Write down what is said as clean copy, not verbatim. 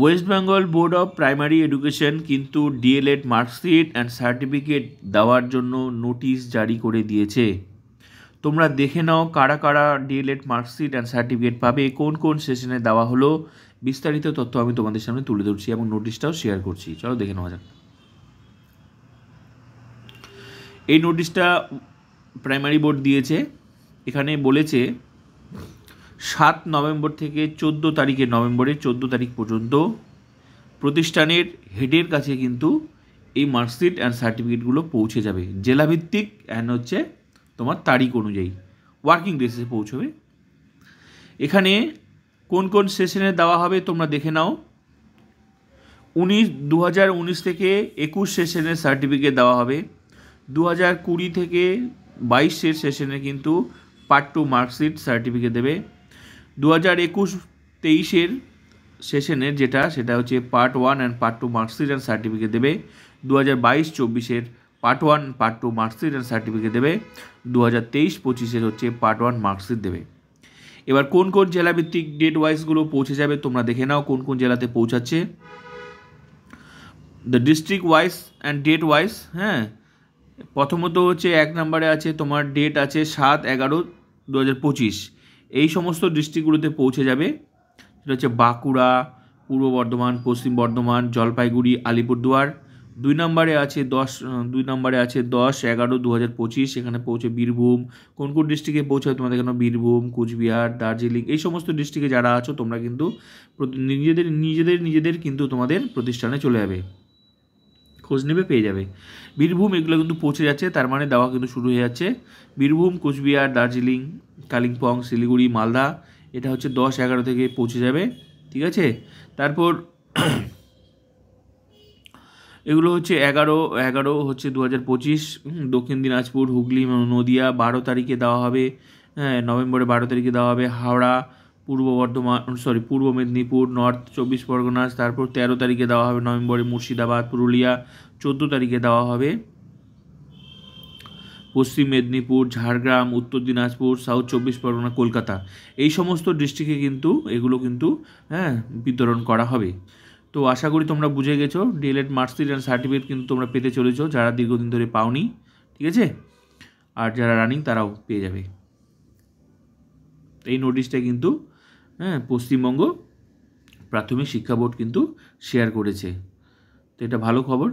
West Bengal board of primary education কিন্তু D.El.Ed marksheet and certificate দেওয়ার জন্য নোটিশ জারি করে দিয়েছে। তোমরা দেখে নাও কারা কারা ডিএলএড মার্কশিট অ্যান্ড সার্টিফিকেট পাবে, কোন কোন সেশনে দেওয়া হলো, বিস্তারিত তথ্য আমি তোমাদের সামনে তুলে ধরছি এবং নোটিশটাও শেয়ার করছি। চলো দেখে নেওয়া যাক। এই নোটিশটা প্রাইমারি বোর্ড দিয়েছে। এখানে বলেছে 7 নভেম্বর থেকে 14 তারিখে, নভেম্বরের 14 তারিখ পর্যন্ত প্রতিষ্ঠানের হেডের কাছে কিন্তু এই মার্কশিট অ্যান্ড সার্টিফিকেটগুলো পৌঁছে যাবে। জেলাভিত্তিক অ্যান্ড হচ্ছে তোমার তারিখ অনুযায়ী ওয়ার্কিং ডেসে পৌঁছবে। এখানে কোন কোন সেশনে দেওয়া হবে তোমরা দেখে নাও। 2019 থেকে 21 সেশনের সার্টিফিকেট দেওয়া হবে। 2020 থেকে 22 সেশনে কিন্তু পার্ট 2 মার্কশিট সার্টিফিকেট দেবে। 2021-23 সেশনের সেটা হচ্ছে part 1 and part 2 marksheet and certificate দেবে। 2022-24 part 1 part 2 marksheet and certificate দেবে। 2023-25 হচ্ছে পার্ট 1 মার্কশিট দেবে। এবার কোন কোন জেলাভিত্তিক ডেট ওয়াইজগুলো পৌঁছে যাবে তোমরা দেখে নাও কোন কোন জেলাতে পৌঁছাচ্ছে। The district wise and date wise. হ্যাঁ, প্রথমত হচ্ছে 1 নম্বরে আছে তোমার ডেট আছে 7/11/2025। এই সমস্ত ডিস্ট্রিক্টগুলোতে পৌঁছে যাবে। সেটা হচ্ছে বাঁকুড়া, পূর্ব বর্ধমান, পশ্চিম বর্ধমান, জলপাইগুড়ি, আলিপুরদুয়ার। 2 নম্বরে আছে 10/11/2025, এখানে পৌঁছে বীরভূম। কোন কোন ডিস্ট্রিক্টে পৌঁছাবে তোমাদের এখানে বীরভূম, কুচবিহার, দার্জিলিং, এই সমস্ত ডিস্ট্রিক্টে যারা আছো তোমরা কিন্তু নিজেদের কিন্তু তোমাদের প্রতিষ্ঠানে চলে যাবে, খোঁজ নেবে পেয়ে যাবে। বীরভূম এগুলো কিন্তু পৌঁছে যাচ্ছে, তার মানে দেওয়া কিন্তু শুরু হয়ে যাচ্ছে। বীরভূম, কোচবিহার, দার্জিলিং, কালিম্পং, শিলিগুড়ি, মালদা, এটা হচ্ছে 10/11 থেকে পৌঁছে যাবে। ঠিক আছে, তারপর এগুলো হচ্ছে 11 হচ্ছে 2025। দক্ষিণ দিনাজপুর, হুগলি, নদিয়া 12 তারিখে দেওয়া হবে। হ্যাঁ, নভেম্বরের 12 তারিখে দেওয়া হবে। হাওড়া, পূর্ব মেদিনীপুর, নর্থ 24 পরগনা। তারপর 13 তারিখে দেওয়া হবে নভেম্বরে মুর্শিদাবাদ, পুরুলিয়া। 14 তারিখে দেওয়া হবে পশ্চিম মেদিনীপুর, ঝাড়গ্রাম, উত্তর দিনাজপুর, সাউথ 24 পরগনা, কলকাতা। এই সমস্ত ডিস্ট্রিক্টে কিন্তু এগুলো কিন্তু বিতরণ করা হবে। তো আশা করি তোমরা বুঝে গেছো। ডিএলএড মার্কশিট অ্যান্ড সার্টিফিকেট কিন্তু তোমরা পেতে চলেছো যারা দীর্ঘদিন ধরে পাওনি। ঠিক আছে, আর যারা রানিং তারাও পেয়ে যাবে। এই নোটিশটা কিন্তু পশ্চিমবঙ্গ প্রাথমিক শিক্ষা বোর্ড কিন্তু শেয়ার করেছে। তো এটা ভালো খবর।